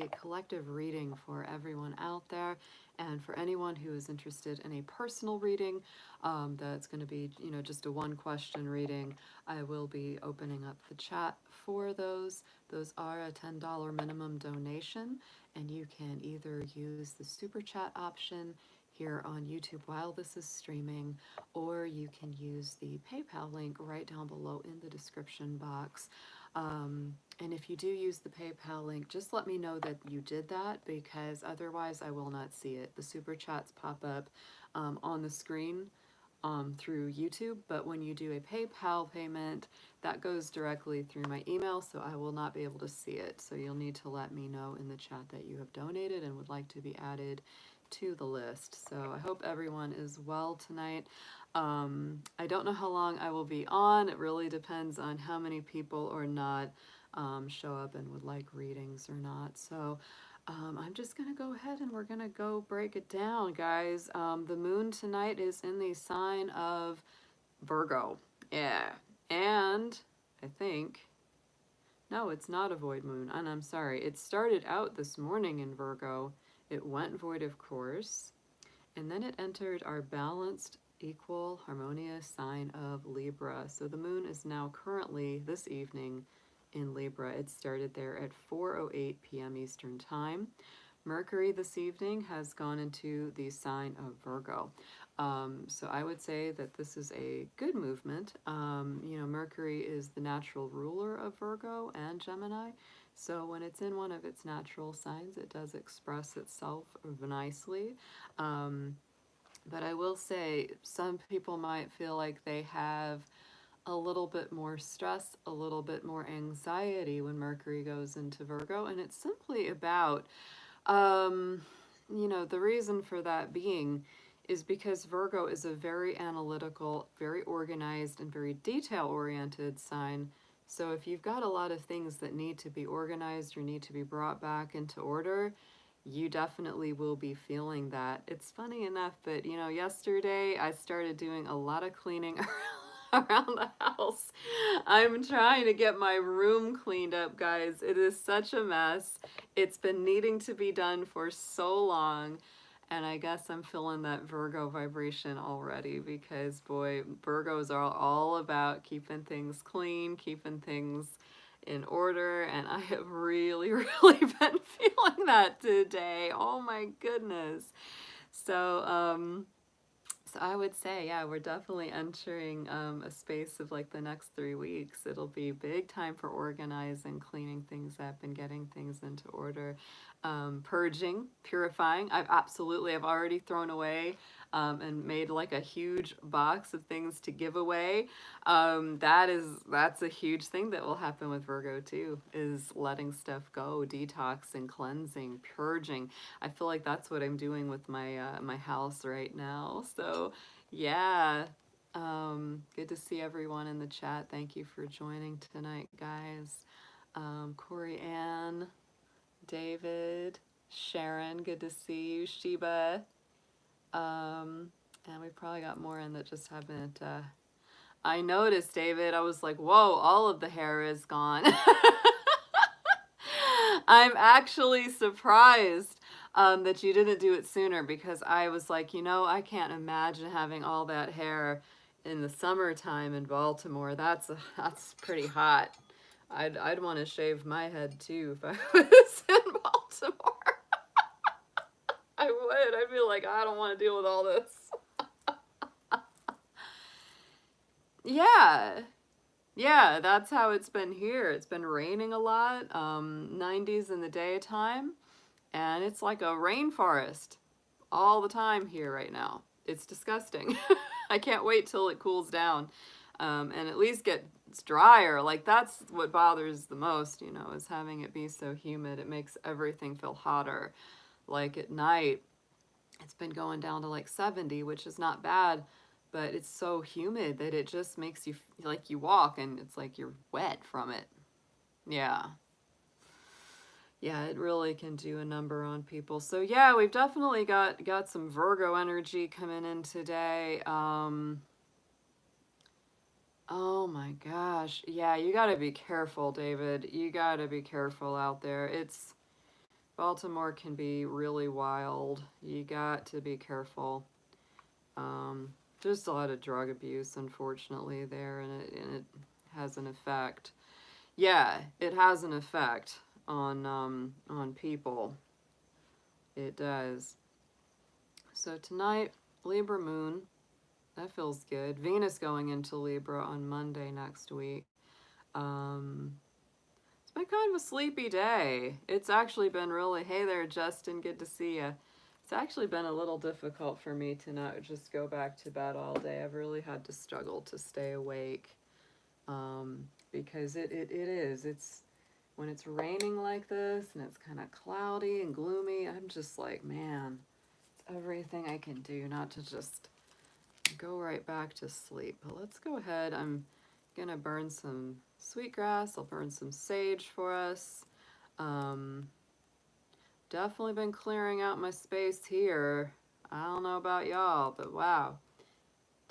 a collective reading for everyone out there. And for anyone who is interested in a personal reading, that's going to be, just a one question reading, I will be opening up the chat for those. Those are a $10 minimum donation, and you can either use the super chat option here on YouTube while this is streaming, or you can use the PayPal link right down below in the description box. And if you do use the PayPal link, just let me know that you did that, because otherwise I will not see it. The super chats pop up on the screen through YouTube, but when you do a PayPal payment, that goes directly through my email, so I will not be able to see it. So you'll need to let me know in the chat that you have donated and would like to be added to the list. So I hope everyone is well tonight. I don't know how long I will be on. It really depends on how many people or not show up and would like readings or not. So I'm just going to go ahead and we're going to go break it down, guys. The moon tonight is in the sign of Virgo. Yeah. And I think, no, it's not a void moon. And I'm sorry. It started out this morning in Virgo. It went void, of course. And then it entered our balanced, equal, harmonious sign of Libra. So the moon is now currently, this evening, in Libra. It started there at 4:08 p.m. Eastern Time. Mercury this evening has gone into the sign of Virgo. So I would say that this is a good movement. Mercury is the natural ruler of Virgo and Gemini. So when it's in one of its natural signs, it does express itself nicely. But I will say some people might feel like they have a little bit more stress, a little bit more anxiety when Mercury goes into Virgo. And it's simply about, the reason for that being is because Virgo is a very analytical, very organized, and very detail-oriented sign. So if you've got a lot of things that need to be organized or need to be brought back into order, you definitely will be feeling that. It's funny enough, but yesterday I started doing a lot of cleaning around the house. I'm trying to get my room cleaned up, guys. It is such a mess. It's been needing to be done for so long. And I guess I'm feeling that Virgo vibration already, because boy, Virgos are all about keeping things clean, keeping things in order, and I have really, really been feeling that today. Oh my goodness. So I would say, yeah, we're definitely entering a space of like the next 3 weeks. It'll be big time for organizing, cleaning things up, and getting things into order. Purging, purifying. I've already thrown away and made like a huge box of things to give away. That's a huge thing that will happen with Virgo too, is letting stuff go, detoxing, cleansing, purging. I feel like that's what I'm doing with my house right now. So yeah, good to see everyone in the chat. Thank you for joining tonight, guys. Corey Ann, David, Sharon, good to see you. Sheba, and we probably got more in that just haven't. I noticed, David. I was like, whoa, all of the hair is gone. I'm actually surprised that you didn't do it sooner, because I was like, I can't imagine having all that hair in the summertime in Baltimore. That's pretty hot. I'd want to shave my head too if I was in Baltimore. I would. I'd be like, I don't want to deal with all this. Yeah, that's how it's been here. It's been raining a lot, 90s in the daytime, and it's like a rainforest all the time here right now. It's disgusting. I can't wait till it cools down and at least gets drier. Like, that's what bothers the most, is having it be so humid. It makes everything feel hotter. Like at night, it's been going down to like 70, which is not bad, but it's so humid that it just makes you like you walk and it's like you're wet from it. Yeah, it really can do a number on people. So yeah, we've definitely got some Virgo energy coming in today. Oh my gosh. Yeah, you got to be careful, David. You got to be careful out there. Baltimore can be really wild. You got to be careful. There's a lot of drug abuse, unfortunately, there, and it has an effect. Yeah, it has an effect on people. It does. So tonight, Libra moon, that feels good. Venus going into Libra on Monday next week. It's been kind of a sleepy day. It's actually been really, hey there, Justin, good to see you. It's actually been a little difficult for me to not just go back to bed all day. I've really had to struggle to stay awake, because it is. It's when it's raining like this and it's kind of cloudy and gloomy, I'm just like, man, it's everything I can do not to just go right back to sleep. But let's go ahead. I'm going to burn some sweetgrass. I'll burn some sage for us. Definitely been clearing out my space here. I don't know about y'all, but wow.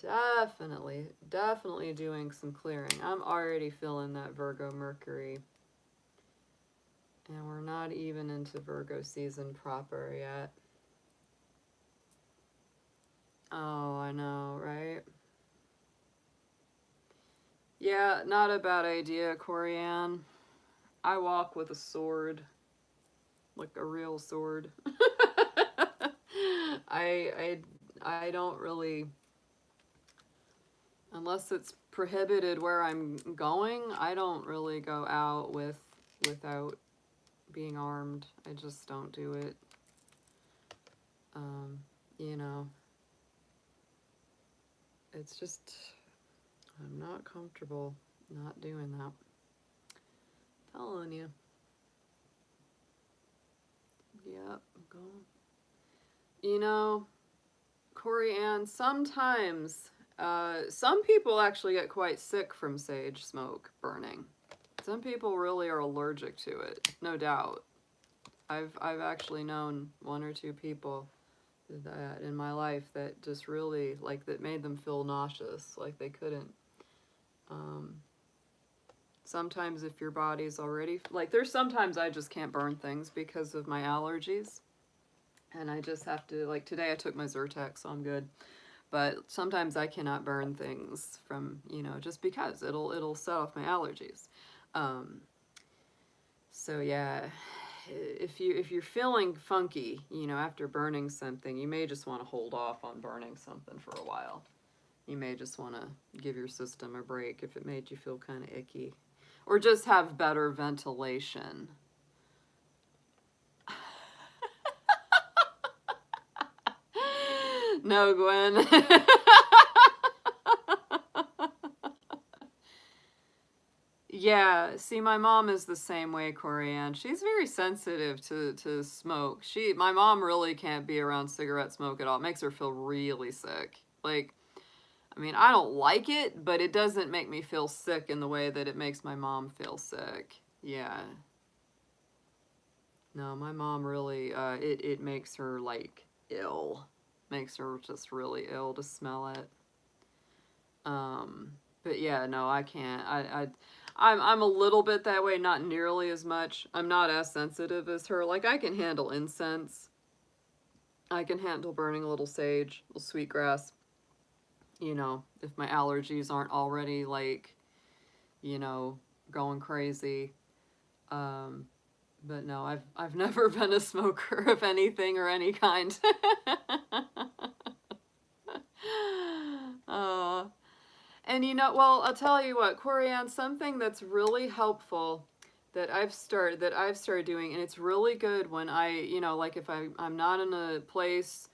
Definitely doing some clearing. I'm already feeling that Virgo Mercury. And we're not even into Virgo season proper yet. Oh, I know, right? Yeah, not a bad idea, Corianne. I walk with a sword. Like a real sword. I don't really, unless it's prohibited where I'm going, I don't really go out without being armed. I just don't do it. You know, it's just, I'm not comfortable not doing that. Telling you. Yep, go. You know, Corianne, sometimes, some people actually get quite sick from sage smoke burning. Some people really are allergic to it, no doubt. I've actually known one or two people that in my life that just really, like, that made them feel nauseous, like they couldn't. Sometimes if your body's already, like, there's sometimes I just can't burn things because of my allergies. And I just have to, like, today I took my Zyrtec, so I'm good. But sometimes I cannot burn things from, you know, just because it'll set off my allergies. So yeah, if you're feeling funky, you know, after burning something, you may just want to hold off on burning something for a while. You may just want to give your system a break if it made you feel kind of icky. Or just have better ventilation. No, Gwen. Yeah, see, my mom is the same way, Corianne. She's very sensitive to smoke. My mom really can't be around cigarette smoke at all. It makes her feel really sick. Like, I mean, I don't like it, but it doesn't make me feel sick in the way that it makes my mom feel sick. Yeah. No, my mom really, it makes her, like, ill. Makes her just really ill to smell it. But yeah, no, I can't. I'm a little bit that way, not nearly as much. I'm not as sensitive as her. Like, I can handle incense. I can handle burning a little sage, a little sweetgrass. You know, if my allergies aren't already, like, you know, going crazy. But no, I've never been a smoker of anything or any kind. And you know, well, I'll tell you what, Corianne, something that's really helpful that I've started doing, and it's really good when I, you know, like if I'm not in a place,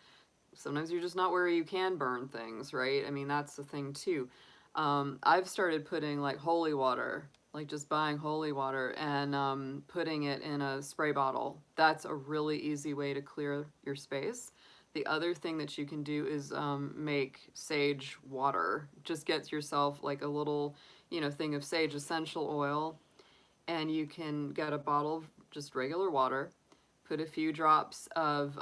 sometimes you're just not where you can burn things, right? I mean, that's the thing too. I've started putting like holy water, like just buying holy water and putting it in a spray bottle. That's a really easy way to clear your space. The other thing that you can do is make sage water. Just get yourself like a little, you know, thing of sage essential oil, and you can get a bottle of just regular water, put a few drops of,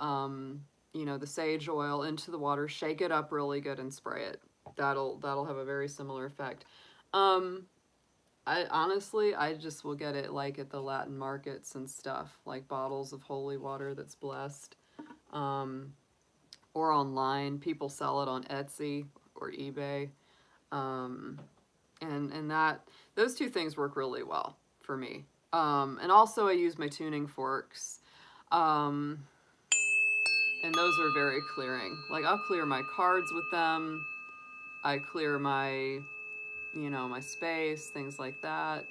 you know, the sage oil into the water, shake it up really good and spray it. That'll have a very similar effect. I honestly, I just will get it like at the Latin markets and stuff, like bottles of holy water that's blessed. Um, or online. People sell it on Etsy or eBay. Um, and that those two things work really well for me. And also I use my tuning forks. Um, and those are very clearing. Like I'll clear my cards with them. I clear my, my space, things like that.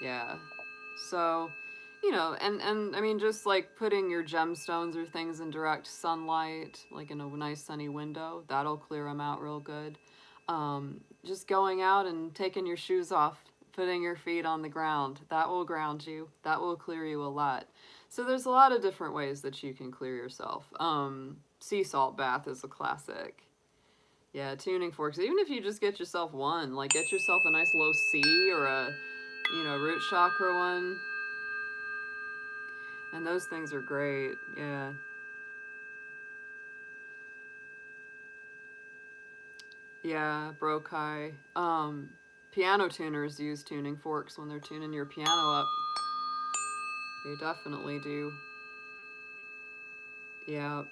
Yeah. So, and I mean, just like putting your gemstones or things in direct sunlight, like in a nice sunny window, that'll clear them out real good. Just going out and taking your shoes off, putting your feet on the ground, that will ground you. That will clear you a lot. So there's a lot of different ways that you can clear yourself. Sea salt bath is a classic. Yeah, tuning forks. Even if you just get yourself one, like get yourself a nice low C or a, root chakra one. And those things are great. Yeah. Yeah, Brokai. Piano tuners use tuning forks when they're tuning your piano up. They definitely do. Yeah.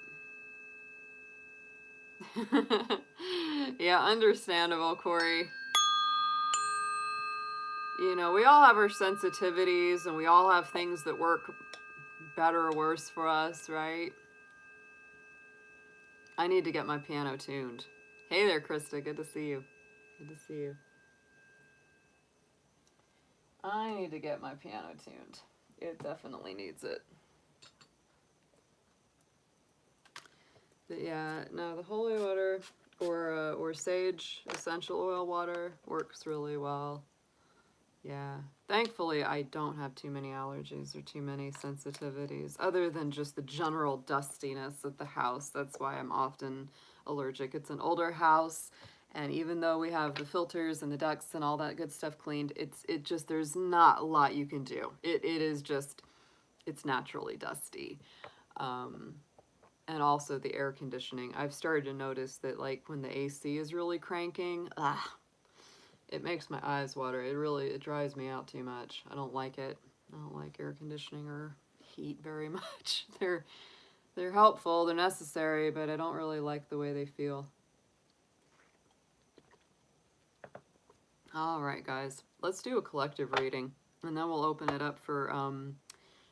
Yeah, understandable, Corey. We all have our sensitivities and we all have things that work better or worse for us, right? I need to get my piano tuned. Hey there, Krista. Good to see you. Good to see you. I need to get my piano tuned. It definitely needs it. But yeah, no, the holy water or sage essential oil water works really well. Yeah. Thankfully, I don't have too many allergies or too many sensitivities, other than just the general dustiness of the house. That's why I'm often allergic. It's an older house, and even though we have the filters and the ducts and all that good stuff cleaned, it just, there's not a lot you can do. It is just, it's naturally dusty. And also the air conditioning. I've started to notice that, like, when the AC is really cranking, it makes my eyes water. It dries me out too much. I don't like it. I don't like air conditioning or heat very much. They're helpful, they're necessary, but I don't really like the way they feel. All right, guys, let's do a collective reading, and then we'll open it up for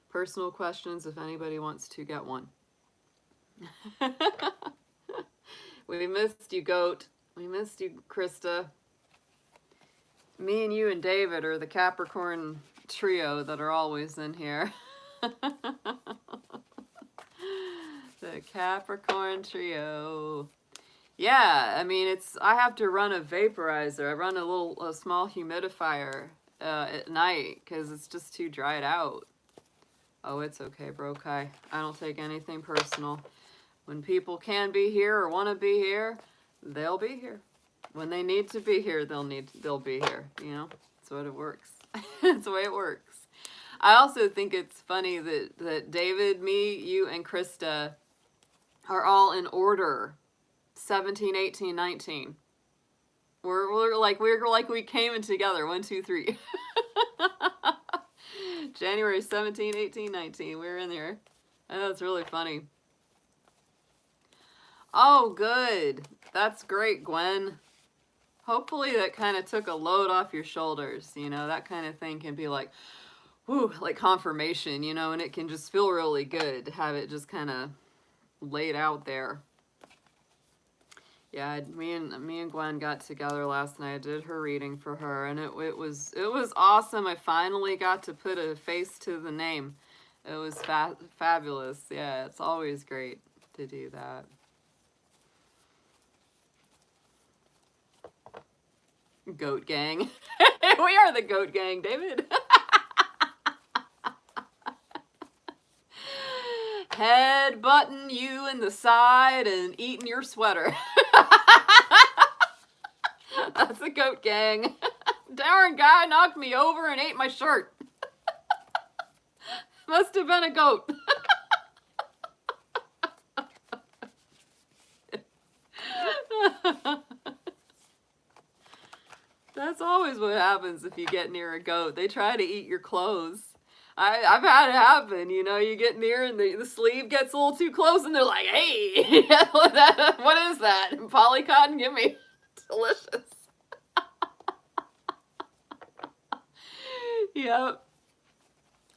personal questions if anybody wants to get one. We missed you, Goat. We missed you, Krista. Me and you and David are the Capricorn trio that are always in here. The Capricorn trio. Yeah, I mean, I have to run a vaporizer. I run a small humidifier at night because it's just too dried out. Oh, it's okay, Brokai. I don't take anything personal. When people can be here or want to be here, they'll be here. When they need to be here, they'll be here. That's what it works. That's the way it works. I also think it's funny that David, me, you, and Krista are all in order. 17, 18, 19. We're like we came in together. 1, 2, 3. January 17, 18, 19. We're in there. And that's really funny. Oh, good. That's great, Gwen. Hopefully that kind of took a load off your shoulders. That kind of thing can be like, whoo, like confirmation, and it can just feel really good to have it just kind of laid out there. Yeah, me and Gwen got together last night. I did her reading for her, and it was awesome. I finally got to put a face to the name. It was fabulous. Yeah, it's always great to do that. Goat gang. We are the goat gang, David. Head-butting you in the side and eating your sweater. That's the goat gang. Darn guy knocked me over and ate my shirt. Must have been a goat. That's all. always what happens if you get near a goat. They try to eat your clothes. I've had it happen, you know, you get near and the sleeve gets a little too close and they're like, hey, what is that? Polycotton, give me. Delicious. Yep.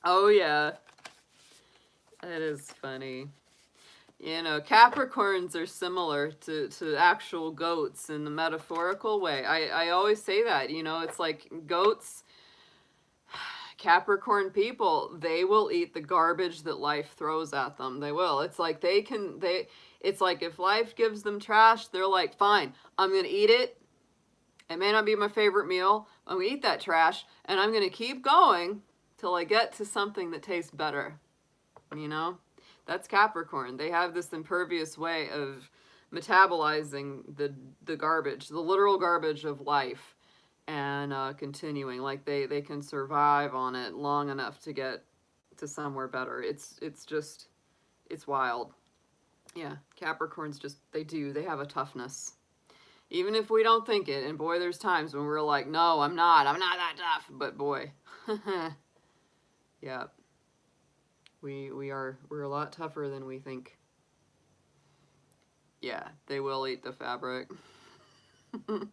Oh, yeah. That is funny. You know, Capricorns are similar to actual goats in the metaphorical way. I always say that, you know, it's like goats, Capricorn people, they will eat the garbage that life throws at them. They will. It's like it's like if life gives them trash, they're like, fine, I'm going to eat it. It may not be my favorite meal. I'm going to eat that trash and I'm going to keep going till I get to something that tastes better. You know? That's Capricorn. They have this impervious way of metabolizing the garbage, the literal garbage of life, and continuing. Like they can survive on it long enough to get to somewhere better. It's wild. Yeah, Capricorns they have a toughness. Even if we don't think it, and boy, there's times when we're like, no, I'm not that tough, but boy. Yeah. We're a lot tougher than we think. Yeah, they will eat the fabric. They'll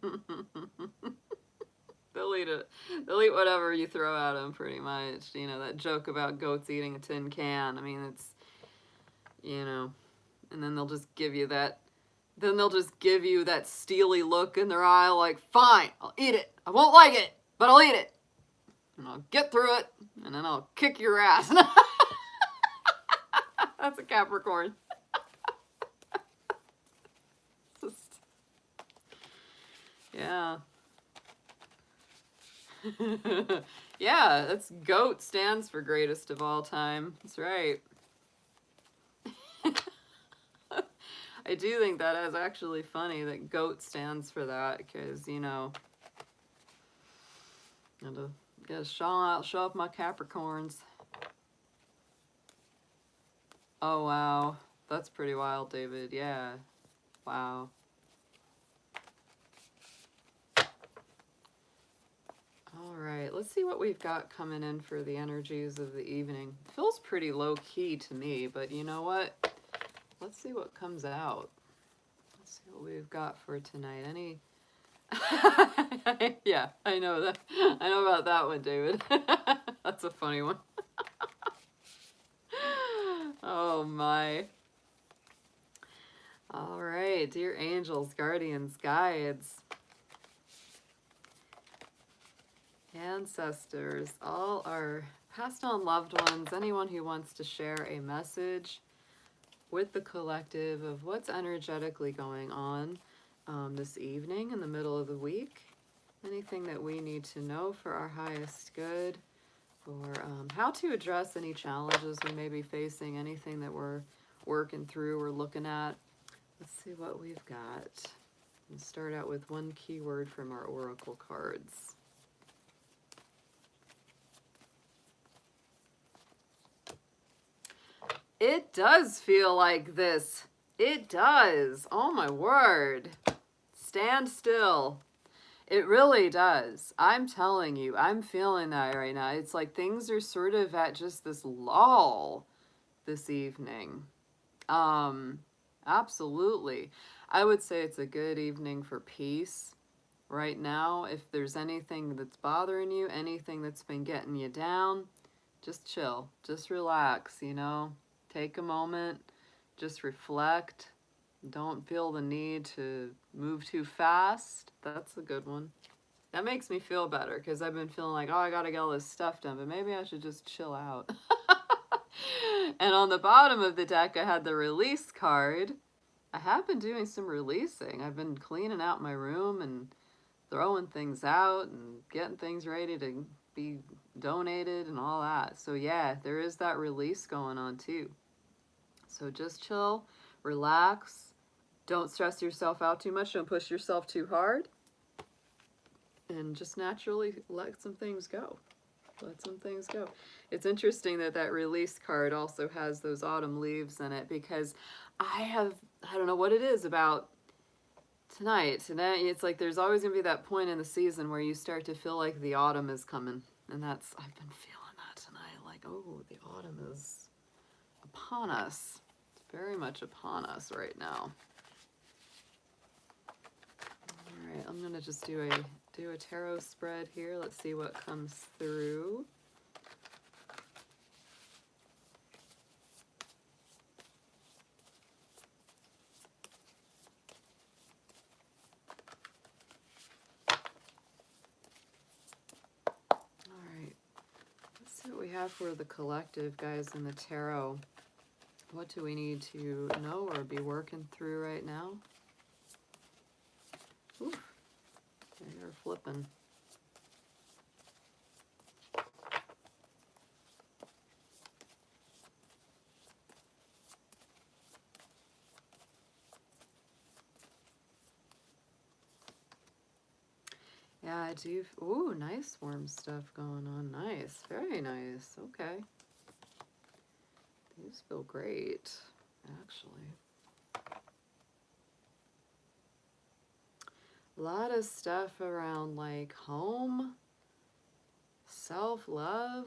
eat it. They'll eat whatever you throw at them, pretty much. You know, that joke about goats eating a tin can. I mean, it's, you know, and then they'll just give you that, steely look in their eye, like, fine, I'll eat it. I won't like it, but I'll eat it. And I'll get through it, and then I'll kick your ass. That's a Capricorn. Yeah. Yeah, that's GOAT stands for greatest of all time. That's right. I do think that is actually funny that GOAT stands for that, because, you know, gotta show off my Capricorns. Oh, wow. That's pretty wild, David. Yeah. Wow. All right. Let's see what we've got coming in for the energies of the evening. It feels pretty low-key to me, but you know what? Let's see what comes out. Let's see what we've got for tonight. Any... Yeah, I know that. I know about that one, David. That's a funny one. Oh my. All right, dear angels, guardians, guides, ancestors, all our passed on loved ones, anyone who wants to share a message with the collective of what's energetically going on this evening in the middle of the week, anything that we need to know for our highest good, or how to address any challenges we may be facing, anything that we're working through or looking at. Let's see what we've got. We'll start out with one keyword from our oracle cards. It does feel like this. It does. Oh my word. Stand still. It really does. I'm telling you, I'm feeling that right now. It's like things are sort of at just this lull this evening. Absolutely. I would say it's a good evening for peace right now. If there's anything that's bothering you, anything that's been getting you down, just chill, just relax, you know, take a moment, just reflect. Don't feel the need to move too fast. That's a good one. That makes me feel better because I've been feeling like, oh, I got to get all this stuff done, but maybe I should just chill out. And on the bottom of the deck, I had the release card. I have been doing some releasing. I've been cleaning out my room and throwing things out and getting things ready to be donated and all that. So yeah, there is that release going on too. So just chill, relax. Don't stress yourself out too much. Don't push yourself too hard. And just naturally let some things go. Let some things go. It's interesting that that release card also has those autumn leaves in it, because I don't know what it is about tonight, it's like there's always going to be that point in the season where you start to feel like the autumn is coming. And that's, I've been feeling that tonight. Like, oh, the autumn is upon us. It's very much upon us right now. All right, I'm going to just do a tarot spread here. Let's see what comes through. Let's see what we have for the collective, guys, in the tarot. What do we need to know or be working through right now? Ooh, they're flipping. Yeah, I do. Ooh, nice warm stuff going on. Nice. Very nice. Okay. These feel great, actually. A lot of stuff around like home, self-love.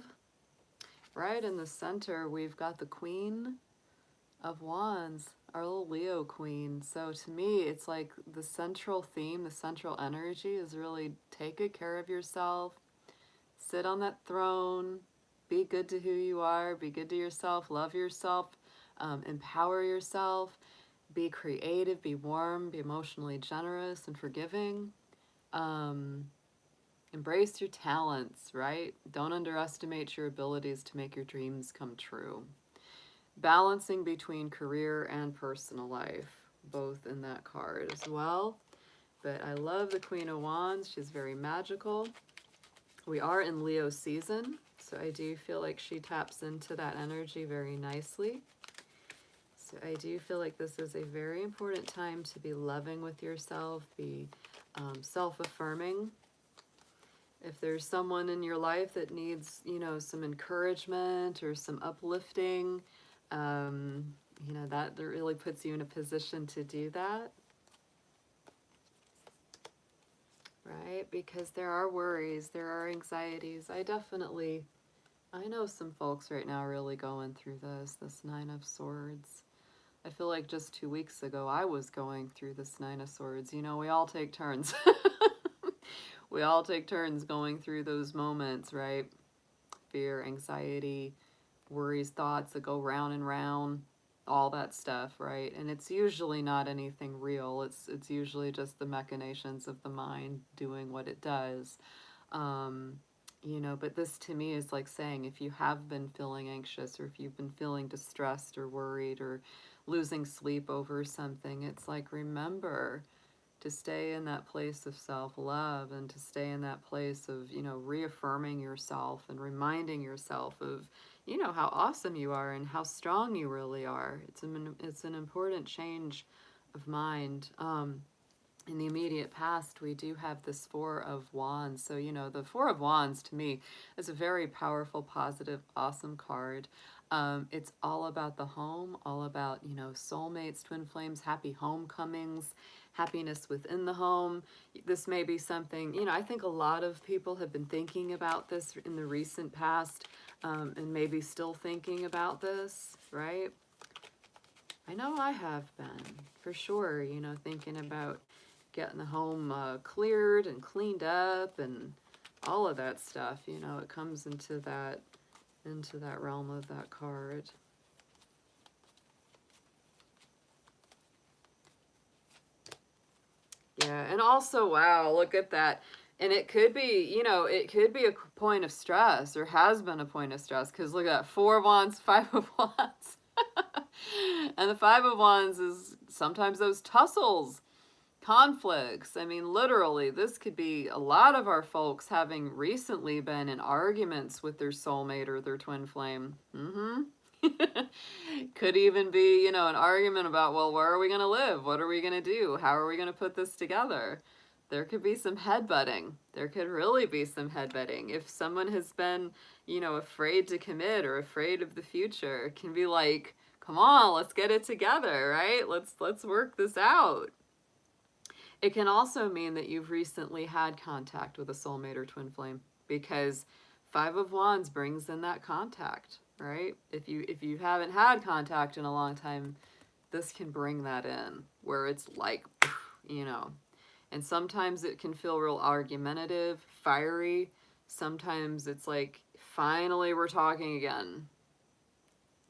Right in the center, we've got the Queen of Wands, our little Leo queen. So to me, it's like the central theme, the central energy is really take good care of yourself, sit on that throne, be good to who you are, be good to yourself, love yourself, empower yourself, be creative, be warm, be emotionally generous and forgiving. Embrace your talents, right? Don't underestimate your abilities to make your dreams come true. Balancing between career and personal life, both in that card as well. But I love the Queen of Wands. She's very magical. We are in Leo season, so I do feel like she taps into that energy very nicely. So I do feel like this is a very important time to be loving with yourself, be self-affirming. If there's someone in your life that needs, you know, some encouragement or some uplifting, you know, that really puts you in a position to do that. Right? Because there are worries, there are anxieties. I know some folks right now really going through this Nine of Swords. I feel like just 2 weeks ago I was going through this Nine of Swords. You know, we all take turns. We all take turns going through those moments, right? Fear, anxiety, worries, thoughts that go round and round, all that stuff, right? And it's usually not anything real. It's usually just the machinations of the mind doing what it does. You know, but this to me is like saying if you have been feeling anxious or if you've been feeling distressed or worried or losing sleep over something, it's like remember to stay in that place of self-love and to stay in that place of, you know, reaffirming yourself and reminding yourself of, you know, how awesome you are and how strong you really are. It's an important change of mind. In the immediate past, we do have this Four of Wands. So, you know, the Four of Wands to me is a very powerful, positive, awesome card. It's all about the home, all about, you know, soulmates, twin flames, happy homecomings, happiness within the home. This may be something, you know, I think a lot of people have been thinking about this in the recent past, and maybe still thinking about this, right? I know I have been, for sure, you know, thinking about getting the home cleared and cleaned up and all of that stuff. You know, it comes into that realm of that card. Yeah, and also, wow, look at that. And it could be, you know, it could be a point of stress or has been a point of stress because look at that, Four of Wands, Five of Wands. And the Five of Wands is sometimes those tussles, conflicts. I mean, literally, this could be a lot of our folks having recently been in arguments with their soulmate or their twin flame. Could even be, you know, an argument about, well, where are we going to live? What are we going to do? How are we going to put this together? There could be some headbutting. There could really be some headbutting. If someone has been, you know, afraid to commit or afraid of the future, it can be like, come on, let's get it together, right? Let's work this out. It can also mean that you've recently had contact with a soulmate or twin flame, because Five of Wands brings in that contact, right? If you haven't had contact in a long time, this can bring that in, where it's like, you know. And sometimes it can feel real argumentative, fiery. Sometimes it's like, finally we're talking again.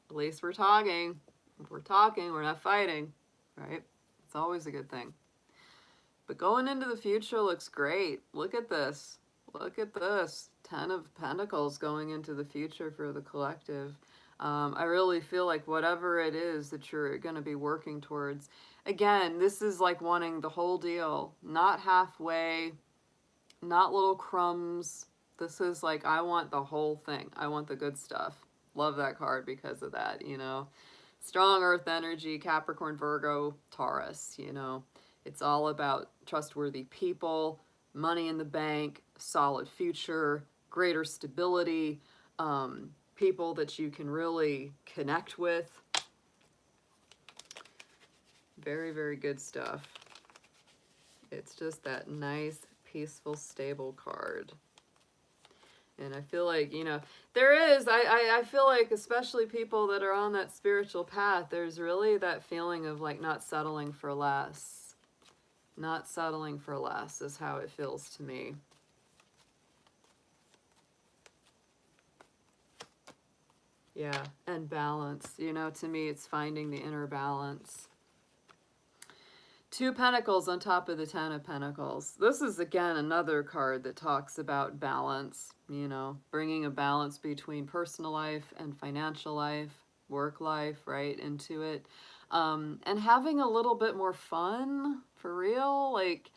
At least we're talking. If we're talking, we're not fighting, right? It's always a good thing. But going into the future looks great. Look at this. Look at this. 10 of Pentacles going into the future for the collective. I really feel like whatever it is that you're going to be working towards, again, this is like wanting the whole deal, not halfway, not little crumbs. This is like, I want the whole thing. I want the good stuff. Love that card because of that, you know. Strong earth energy, Capricorn, Virgo, Taurus, you know. It's all about trustworthy people, money in the bank, solid future, greater stability, people that you can really connect with. Very, very good stuff. It's just that nice, peaceful, stable card. And I feel like, you know, there is, I feel like especially people that are on that spiritual path, there's really that feeling of like not settling for less. Not settling for less is how it feels to me. Yeah, and balance. You know, to me, it's finding the inner balance. Two Pentacles on top of the Ten of Pentacles. This is, again, another card that talks about balance, you know, bringing a balance between personal life and financial life, work life, right, into it. And having a little bit more fun, for real, like,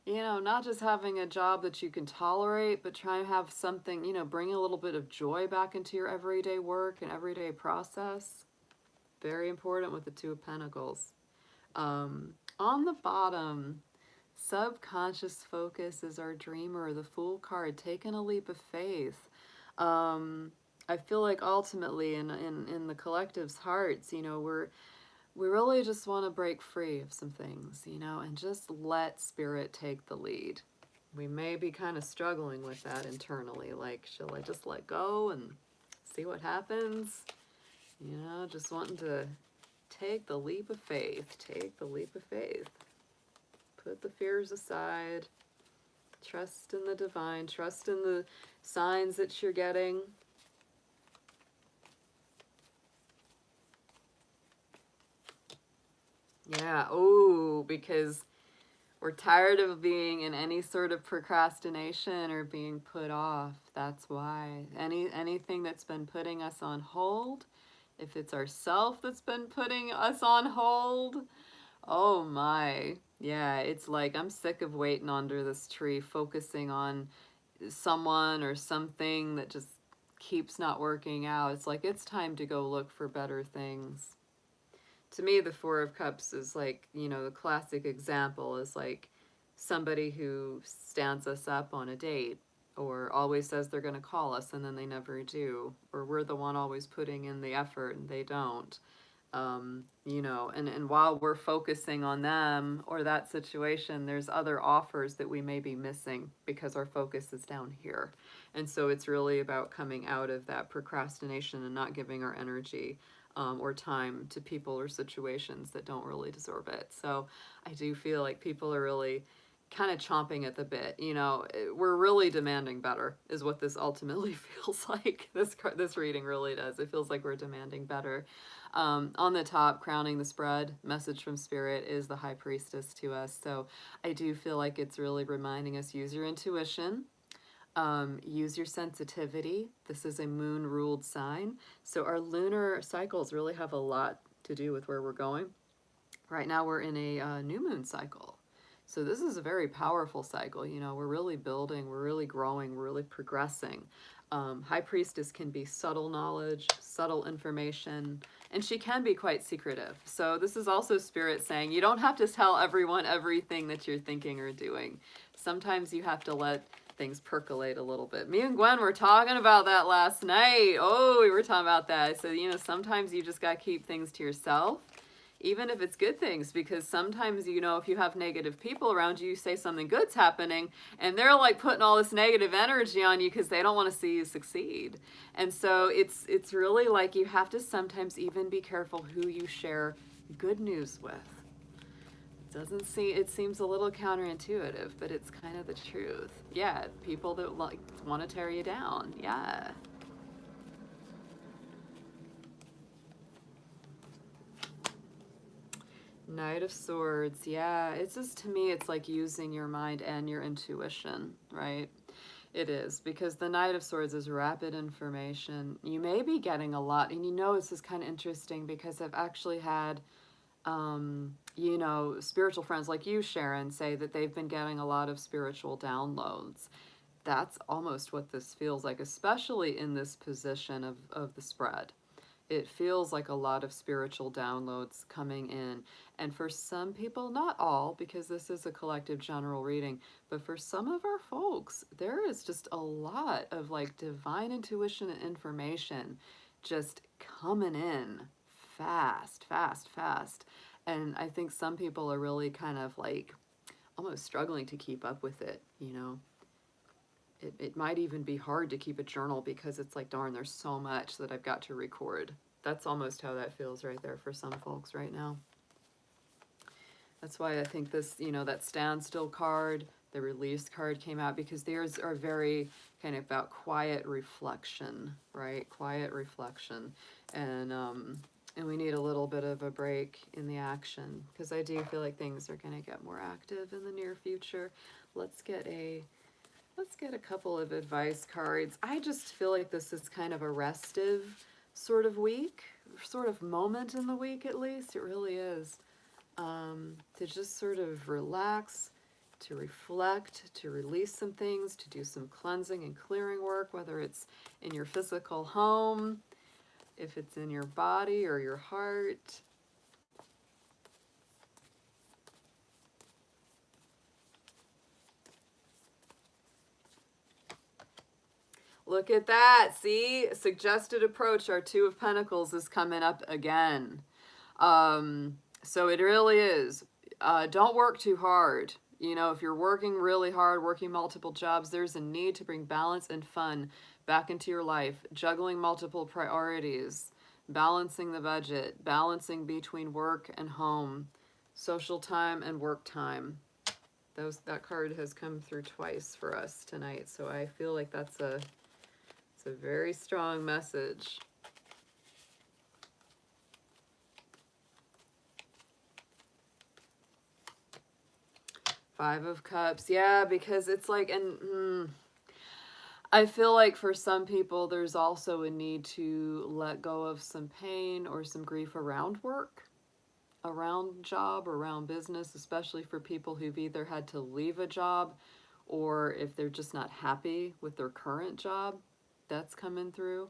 you know, not just having a job that you can tolerate, but trying to have something, you know, bring a little bit of joy back into your everyday work and everyday process. Very important with the Two of Pentacles. On the bottom, subconscious focus is our dreamer, the Fool card, taking a leap of faith. I feel like ultimately in the collective's hearts, you know, we really just want to break free of some things, you know, and just let spirit take the lead. We may be kind of struggling with that internally, like, shall I just let go and see what happens? You know, just wanting to take the leap of faith. Take the leap of faith. Put the fears aside. Trust in the divine. Trust in the signs that you're getting. Yeah, oh, because we're tired of being in any sort of procrastination or being put off. That's why. Anything that's been putting us on hold, if it's ourself that's been putting us on hold, oh my. Yeah, it's like I'm sick of waiting under this tree, focusing on someone or something that just keeps not working out. It's like it's time to go look for better things. To me, the Four of Cups is like, you know, the classic example is like somebody who stands us up on a date or always says they're going to call us and then they never do, or we're the one always putting in the effort and they don't. You know, and while we're focusing on them or that situation, there's other offers that we may be missing because our focus is down here. And so it's really about coming out of that procrastination and not giving our energy or time to people or situations that don't really deserve it. So I do feel like people are really kind of chomping at the bit. You know, we're really demanding better is what this ultimately feels like. This reading really does. It feels like we're demanding better. On the top, crowning the spread, message from Spirit is the High Priestess to us. So I do feel like it's really reminding us, use your intuition, use your sensitivity. This is a moon-ruled sign. So our lunar cycles really have a lot to do with where we're going. Right now we're in a new moon cycle. So this is a very powerful cycle. You know, we're really building, we're really growing, we're really progressing. High Priestess can be subtle knowledge, subtle information, and she can be quite secretive. So this is also Spirit saying you don't have to tell everyone everything that you're thinking or doing. Sometimes you have to let things percolate a little bit. Me and Gwen were talking about that last night. Oh, we were talking about that. So, you know, sometimes you just got to keep things to yourself. even if it's good things, because sometimes, you know, if you have negative people around you, you say something good's happening, and they're like putting all this negative energy on you because they don't want to see you succeed. And so it's really like you have to sometimes even be careful who you share good news with. Doesn't seem, it seems a little counterintuitive, but it's kind of the truth. Yeah, people that like want to tear you down. Yeah. Knight of Swords. Yeah, it's just, to me, it's like using your mind and your intuition, right? It is, because the Knight of Swords is rapid information. You may be getting a lot, and you know, this is kind of interesting because I've actually had you know, spiritual friends like you, Sharon, say that they've been getting a lot of spiritual downloads. That's almost what this feels like, especially in this position of the spread. It feels like a lot of spiritual downloads coming in. And for some people, not all, because this is a collective general reading, but for some of our folks, there is just a lot of like divine intuition and information just coming in fast, fast, fast. And I think some people are really kind of like almost struggling to keep up with it, you know. It might even be hard to keep a journal because it's like, darn, there's so much that I've got to record. That's almost how that feels right there for some folks right now. That's why I think this, you know, that standstill card, the release card came out, because theirs are very kind of about quiet reflection, right? Quiet reflection. And we need a little bit of a break in the action, because I do feel like things are going to get more active in the near future. Let's get a couple of advice cards. I just feel like this is kind of a restive sort of week, sort of moment in the week at least. It really is. To just sort of relax, to reflect, to release some things, to do some cleansing and clearing work, whether it's in your physical home, if it's in your body or your heart. Look at that. See? Suggested approach. Our Two of Pentacles is coming up again. So it really is. Don't work too hard. You know, if you're working really hard, working multiple jobs, there's a need to bring balance and fun back into your life. Juggling multiple priorities, balancing the budget, balancing between work and home, social time and work time. That card has come through twice for us tonight, so I feel like it's a very strong message. Five of Cups. Yeah, because it's like, and I feel like for some people, there's also a need to let go of some pain or some grief around work, around job, around business, especially for people who've either had to leave a job or if they're just not happy with their current job. That's coming through.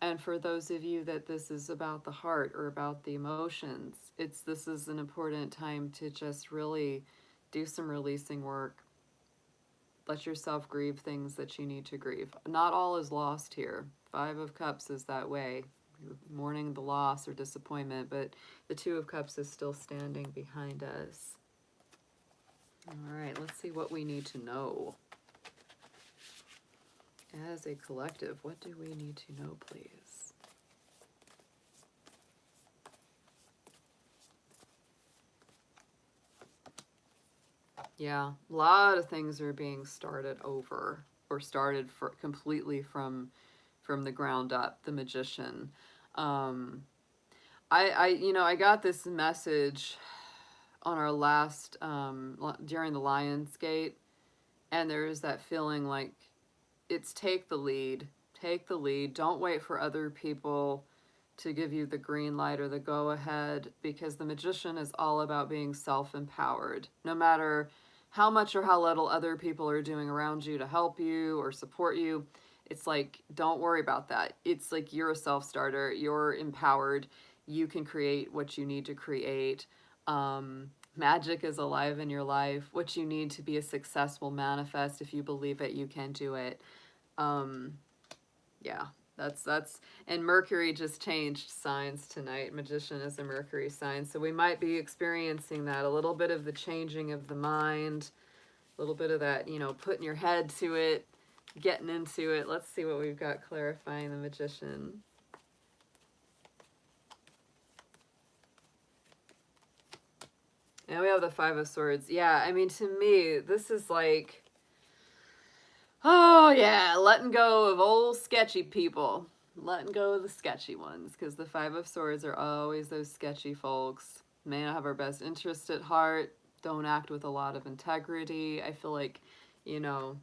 And for those of you that this is about the heart or about the emotions, this is an important time to just really do some releasing work. Let yourself grieve things that you need to grieve. Not all is lost here. Five of Cups is that way. You're mourning the loss or disappointment, but the Two of Cups is still standing behind us. All right, let's see what we need to know. As a collective, what do we need to know, please? Yeah, a lot of things are being started over or started completely from the ground up. The Magician. I got this message on our last during the Lionsgate, and there is that feeling like it's take the lead. Take the lead. Don't wait for other people to give you the green light or the go ahead, because the Magician is all about being self-empowered. No matter how much or how little other people are doing around you to help you or support you, it's like, don't worry about that. It's like you're a self-starter. You're empowered. You can create what you need to create. Magic is alive in your life. What you need to be a successful manifest, if you believe it, you can do it. Yeah, And Mercury just changed signs tonight. Magician is a Mercury sign. So we might be experiencing that, a little bit of the changing of the mind, a little bit of that, you know, putting your head to it, getting into it. Let's see what we've got clarifying the Magician. And we have the Five of Swords. Yeah, I mean, to me, this is like, oh yeah, letting go of old sketchy people. Letting go of the sketchy ones, because the Five of Swords are always those sketchy folks. May not have our best interest at heart, don't act with a lot of integrity. I feel like, you know,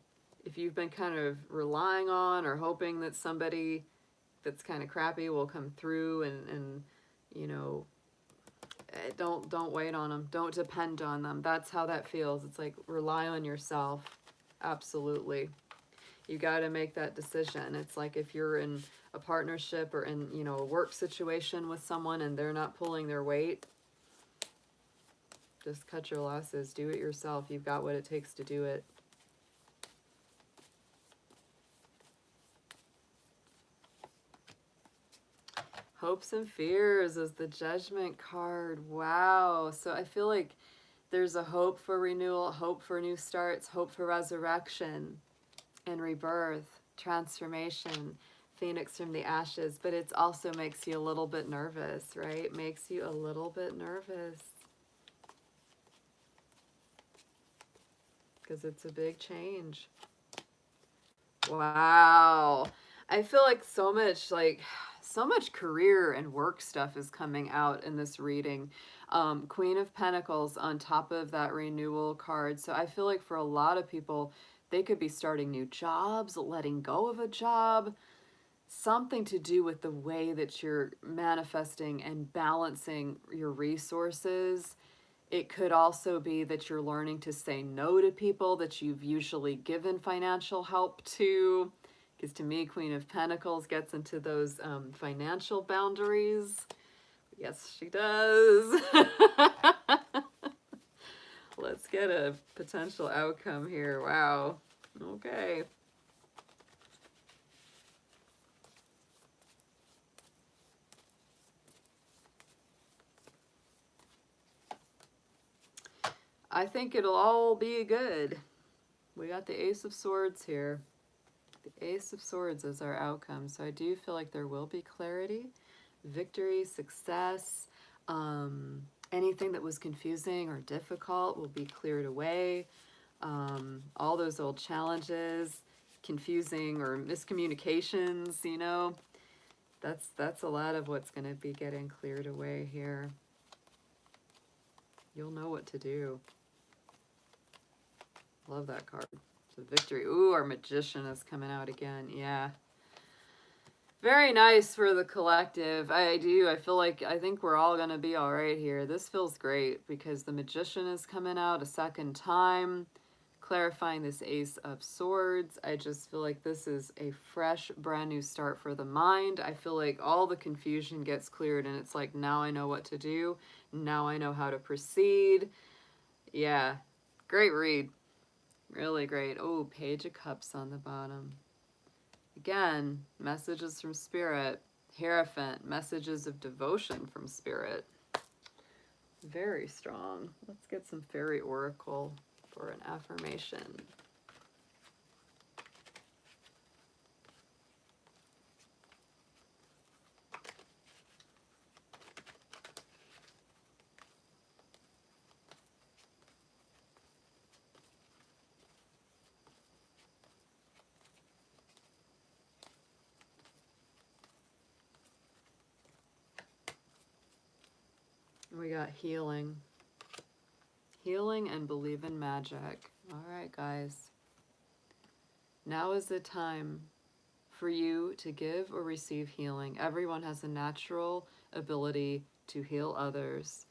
if you've been kind of relying on or hoping that somebody that's kind of crappy will come through and you know, don't wait on them. Don't depend on them. That's how that feels. It's like, rely on yourself. Absolutely. You got to make that decision. It's like if you're in a partnership or in, you know, a work situation with someone and they're not pulling their weight, just cut your losses. Do it yourself. You've got what it takes to do it. Hopes and fears is the Judgment card. Wow. So I feel like there's a hope for renewal, hope for new starts, hope for resurrection and rebirth, transformation, phoenix from the ashes. But it also makes you a little bit nervous, right? Makes you a little bit nervous. Because it's a big change. Wow. I feel like so much career and work stuff is coming out in this reading. Queen of Pentacles on top of that renewal card. So I feel like for a lot of people, they could be starting new jobs, letting go of a job, something to do with the way that you're manifesting and balancing your resources. It could also be that you're learning to say no to people that you've usually given financial help to. Because to me, Queen of Pentacles gets into those financial boundaries. Yes, she does. Let's get a potential outcome here. Wow. Okay. I think it'll all be good. We got the Ace of Swords here. The Ace of Swords is our outcome. So I do feel like there will be clarity, victory, success. Anything that was confusing or difficult will be cleared away. All those old challenges, confusing or miscommunications, you know, that's a lot of what's going to be getting cleared away here. You'll know what to do. Love that card. The victory. Ooh, our Magician is coming out again. Yeah. Very nice for the collective. I think we're all going to be all right here. This feels great because the Magician is coming out a second time, clarifying this Ace of Swords. I just feel like this is a fresh, brand new start for the mind. I feel like all the confusion gets cleared and it's like, now I know what to do. Now I know how to proceed. Yeah, great read. Really great. Oh, Page of Cups on the bottom. Again, messages from Spirit. Hierophant, messages of devotion from Spirit. Very strong. Let's get some Fairy Oracle for an affirmation. We got healing. Healing and believe in magic. All right, guys. Now is the time for you to give or receive healing. Everyone has a natural ability to heal others.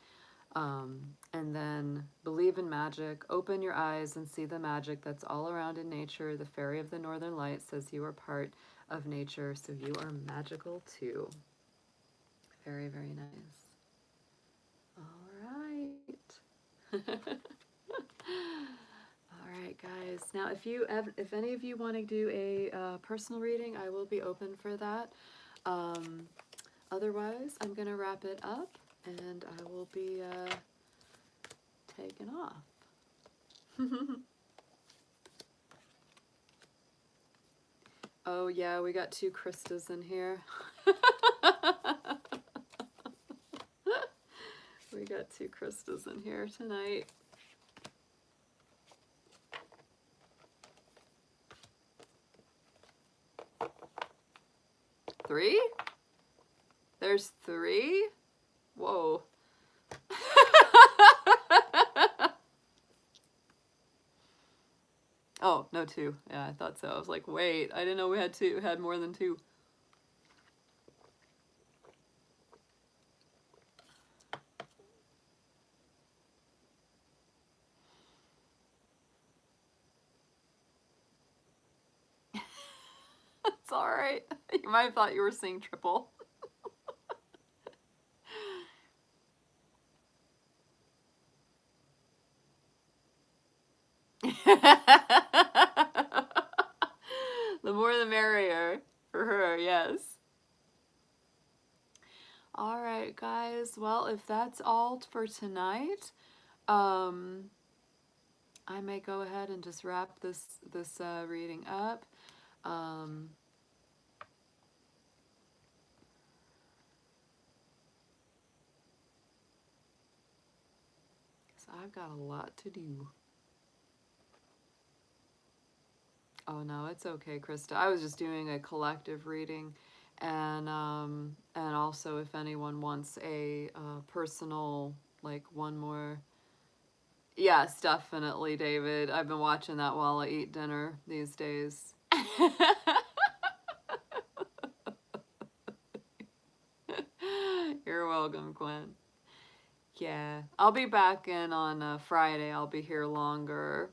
And then believe in magic. Open your eyes and see the magic that's all around in nature. The Fairy of the Northern Light says you are part of nature, so you are magical too. Very, very nice. All right. All right, right, guys. Now, if any of you want to do a personal reading, I will be open for that. Otherwise, I'm going to wrap it up, and I will be taking off. Oh, yeah, we got 2 Kristas in here. We got 2 Kristas in here tonight. 3? There's 3? Whoa. Oh, no, 2. Yeah, I thought so. I was like, wait, I didn't know we had more than 2. It's all right. You might have thought you were seeing triple. The more the merrier for her, yes. All right, guys. Well, if that's all for tonight, I may go ahead and just wrap this reading up. So I've got a lot to do. Oh no, it's okay, Krista. I was just doing a collective reading, and also if anyone wants a personal, like one more. Yes, definitely, David. I've been watching that while I eat dinner these days. You're welcome, Gwen. Yeah, I'll be back in on Friday. I'll be here longer.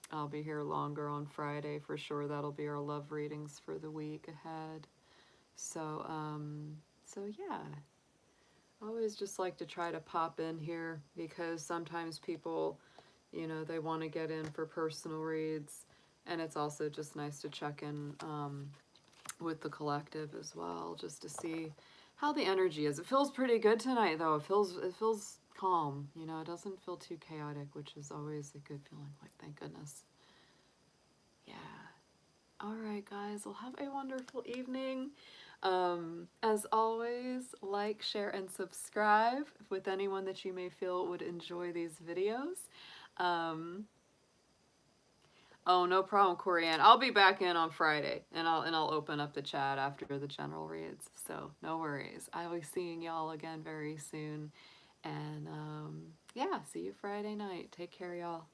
I'll be here longer on Friday for sure. That'll be our love readings for the week ahead. So, so yeah. I always just like to try to pop in here because sometimes people, you know, they want to get in for personal reads, and it's also just nice to check in with the collective as well, just to see how the energy is. It feels pretty good tonight, though. It feels calm. You know, it doesn't feel too chaotic, which is always a good feeling. Like, thank goodness. Yeah. All right, guys. Well, have a wonderful evening. As always, like, share, and subscribe with anyone that you may feel would enjoy these videos. Oh, no problem, Corianne. I'll be back in on Friday, and I'll open up the chat after the general reads. So no worries. I will be seeing y'all again very soon, and yeah, see you Friday night. Take care, y'all.